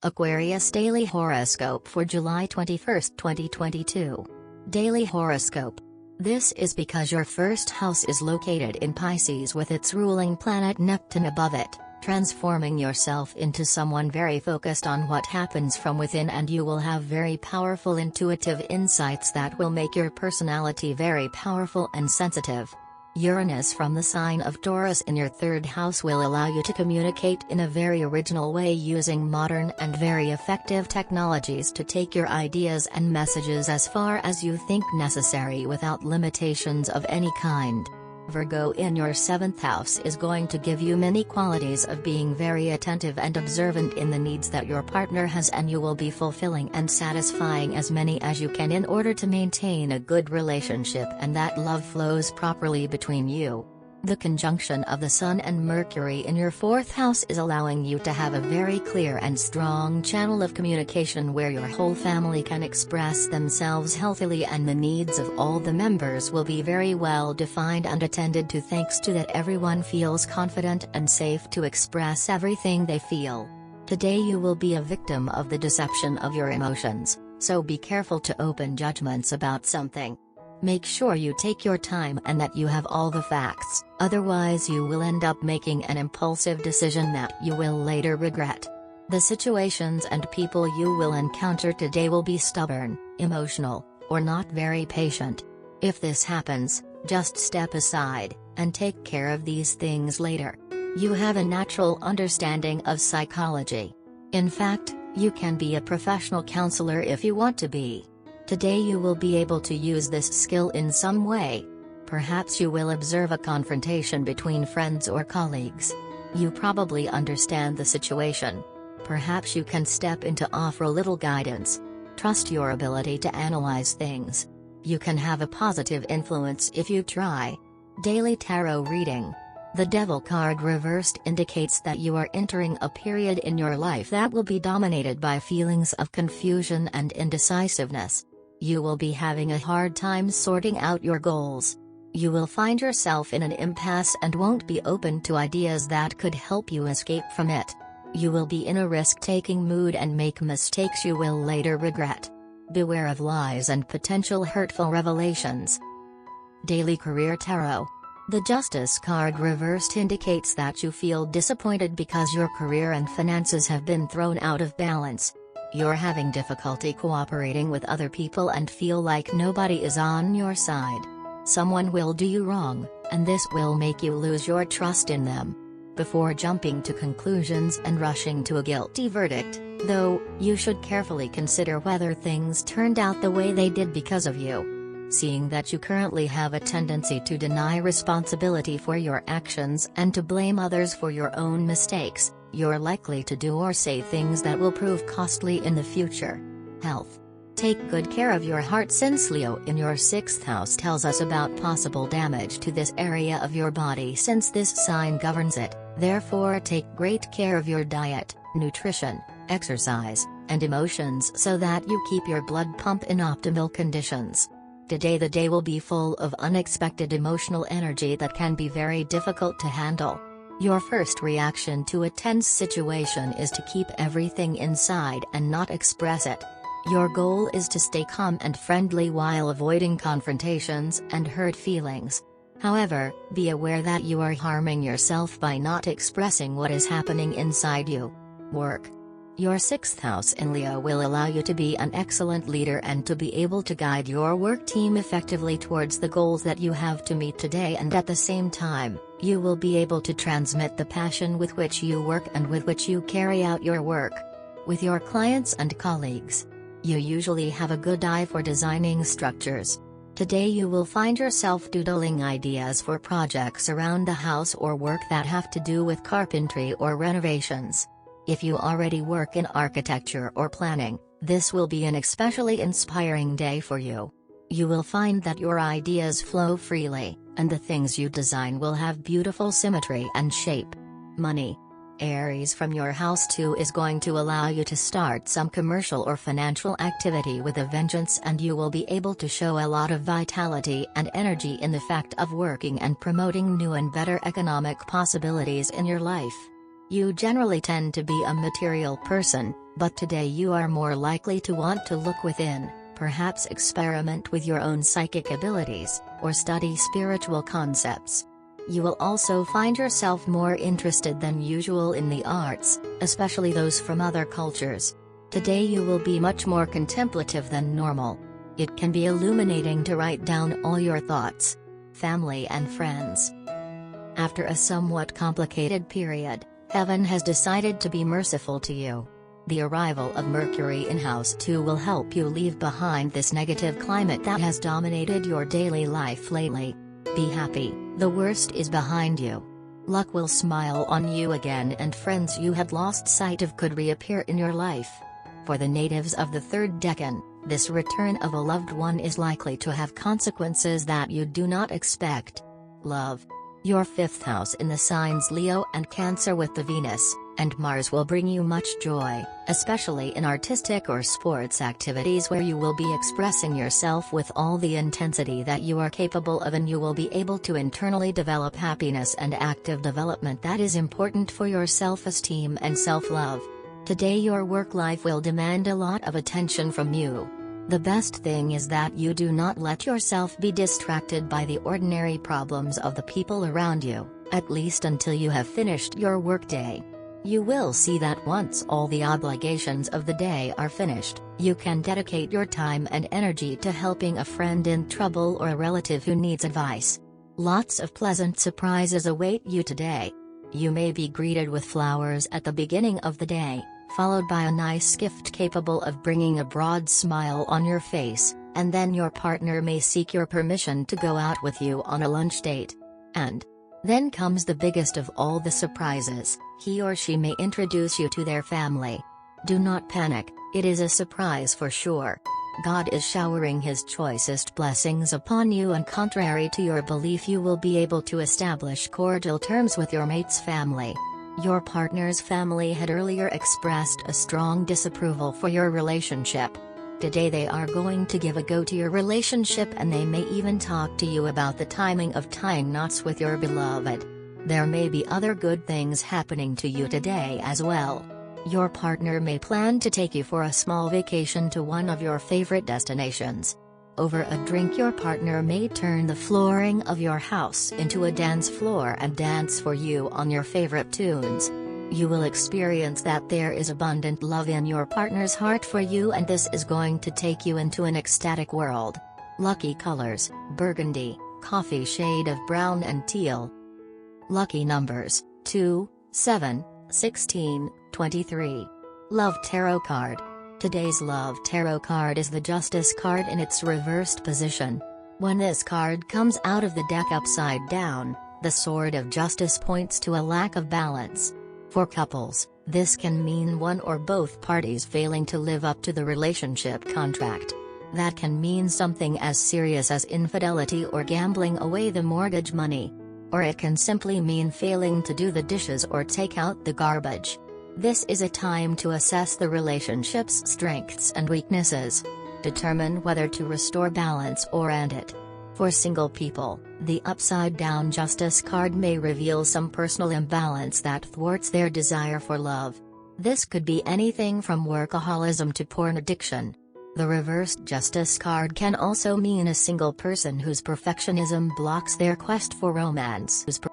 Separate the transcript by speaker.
Speaker 1: Aquarius Daily Horoscope for July 21, 2022. Daily Horoscope. This is because your first house is located in Pisces with its ruling planet Neptune above it, transforming yourself into someone very focused on what happens from within, and you will have very powerful intuitive insights that will make your personality very powerful and sensitive. Uranus from the sign of Taurus in your third house will allow you to communicate in a very original way using modern and very effective technologies to take your ideas and messages as far as you think necessary without limitations of any kind. Virgo in your seventh house is going to give you many qualities of being very attentive and observant in the needs that your partner has, and you will be fulfilling and satisfying as many as you can in order to maintain a good relationship and that love flows properly between you. The conjunction of the Sun and Mercury in your fourth house is allowing you to have a very clear and strong channel of communication where your whole family can express themselves healthily, and the needs of all the members will be very well defined and attended to, thanks to that everyone feels confident and safe to express everything they feel. Today you will be a victim of the deception of your emotions, so be careful to open judgments about something. Make sure you take your time and that you have all the facts, otherwise you will end up making an impulsive decision that you will later regret. The situations and people you will encounter today will be stubborn, emotional, or not very patient. If this happens, just step aside, and take care of these things later. You have a natural understanding of psychology. In fact, you can be a professional counselor if you want to be. Today you will be able to use this skill in some way. Perhaps you will observe a confrontation between friends or colleagues. You probably understand the situation. Perhaps you can step in to offer a little guidance. Trust your ability to analyze things. You can have a positive influence if you try. Daily Tarot Reading. The Devil card reversed indicates that you are entering a period in your life that will be dominated by feelings of confusion and indecisiveness. You will be having a hard time sorting out your goals. You will find yourself in an impasse and won't be open to ideas that could help you escape from it. You will be in a risk-taking mood and make mistakes you will later regret. Beware of lies and potential hurtful revelations. Daily Career Tarot. The Justice card reversed indicates that you feel disappointed because your career and finances have been thrown out of balance. You're having difficulty cooperating with other people and feel like nobody is on your side. Someone will do you wrong, and this will make you lose your trust in them. Before jumping to conclusions and rushing to a guilty verdict, though, you should carefully consider whether things turned out the way they did because of you. Seeing that you currently have a tendency to deny responsibility for your actions and to blame others for your own mistakes, you're likely to do or say things that will prove costly in the future. Health. Take good care of your heart, since Leo in your sixth house tells us about possible damage to this area of your body, since this sign governs it. Therefore take great care of your diet, nutrition, exercise, and emotions so that you keep your blood pump in optimal conditions. Today the day will be full of unexpected emotional energy that can be very difficult to handle. Your first reaction to a tense situation is to keep everything inside and not express it. Your goal is to stay calm and friendly while avoiding confrontations and hurt feelings. However, be aware that you are harming yourself by not expressing what is happening inside you. Work. Your sixth house in Leo will allow you to be an excellent leader and to be able to guide your work team effectively towards the goals that you have to meet today, and at the same time, you will be able to transmit the passion with which you work and with which you carry out your work. With your clients and colleagues, you usually have a good eye for designing structures. Today you will find yourself doodling ideas for projects around the house or work that have to do with carpentry or renovations. If you already work in architecture or planning, this will be an especially inspiring day for you. You will find that your ideas flow freely, and the things you design will have beautiful symmetry and shape. Money. Aries from your house 2 is going to allow you to start some commercial or financial activity with a vengeance, and you will be able to show a lot of vitality and energy in the fact of working and promoting new and better economic possibilities in your life. You generally tend to be a material person, but today you are more likely to want to look within, perhaps experiment with your own psychic abilities, or study spiritual concepts. You will also find yourself more interested than usual in the arts, especially those from other cultures. Today you will be much more contemplative than normal. It can be illuminating to write down all your thoughts. Family and friends. After a somewhat complicated period, heaven has decided to be merciful to you. The arrival of Mercury in House 2 will help you leave behind this negative climate that has dominated your daily life lately. Be happy, the worst is behind you. Luck will smile on you again and friends you had lost sight of could reappear in your life. For the natives of the third decan, this return of a loved one is likely to have consequences that you do not expect. Love. Your fifth house in the signs Leo and Cancer with the Venus and Mars will bring you much joy, especially in artistic or sports activities where you will be expressing yourself with all the intensity that you are capable of, and you will be able to internally develop happiness and active development that is important for your self-esteem and self-love. Today your work life will demand a lot of attention from you. The best thing is that you do not let yourself be distracted by the ordinary problems of the people around you, at least until you have finished your workday. You will see that once all the obligations of the day are finished, you can dedicate your time and energy to helping a friend in trouble or a relative who needs advice. Lots of pleasant surprises await you today. You may be greeted with flowers at the beginning of the day, followed by a nice gift capable of bringing a broad smile on your face, and then your partner may seek your permission to go out with you on a lunch date. And then comes the biggest of all the surprises, he or she may introduce you to their family. Do not panic, it is a surprise for sure. God is showering His choicest blessings upon you, and contrary to your belief you will be able to establish cordial terms with your mate's family. Your partner's family had earlier expressed a strong disapproval for your relationship. Today they are going to give a go to your relationship, and they may even talk to you about the timing of tying knots with your beloved. There may be other good things happening to you today as well. Your partner may plan to take you for a small vacation to one of your favorite destinations. Over a drink your partner may turn the flooring of your house into a dance floor and dance for you on your favorite tunes. You will experience that there is abundant love in your partner's heart for you, and this is going to take you into an ecstatic world. Lucky colors: burgundy, coffee shade of brown and teal. Lucky numbers: 2, 7, 16, 23. Love Tarot card. Today's Love Tarot card is the Justice card in its reversed position. When this card comes out of the deck upside down, the Sword of Justice points to a lack of balance. For couples, this can mean one or both parties failing to live up to the relationship contract. That can mean something as serious as infidelity or gambling away the mortgage money. Or it can simply mean failing to do the dishes or take out the garbage. This is a time to assess the relationship's strengths and weaknesses. Determine whether to restore balance or end it. For single people, the upside-down Justice card may reveal some personal imbalance that thwarts their desire for love. This could be anything from workaholism to porn addiction. The reversed Justice card can also mean a single person whose perfectionism blocks their quest for romance.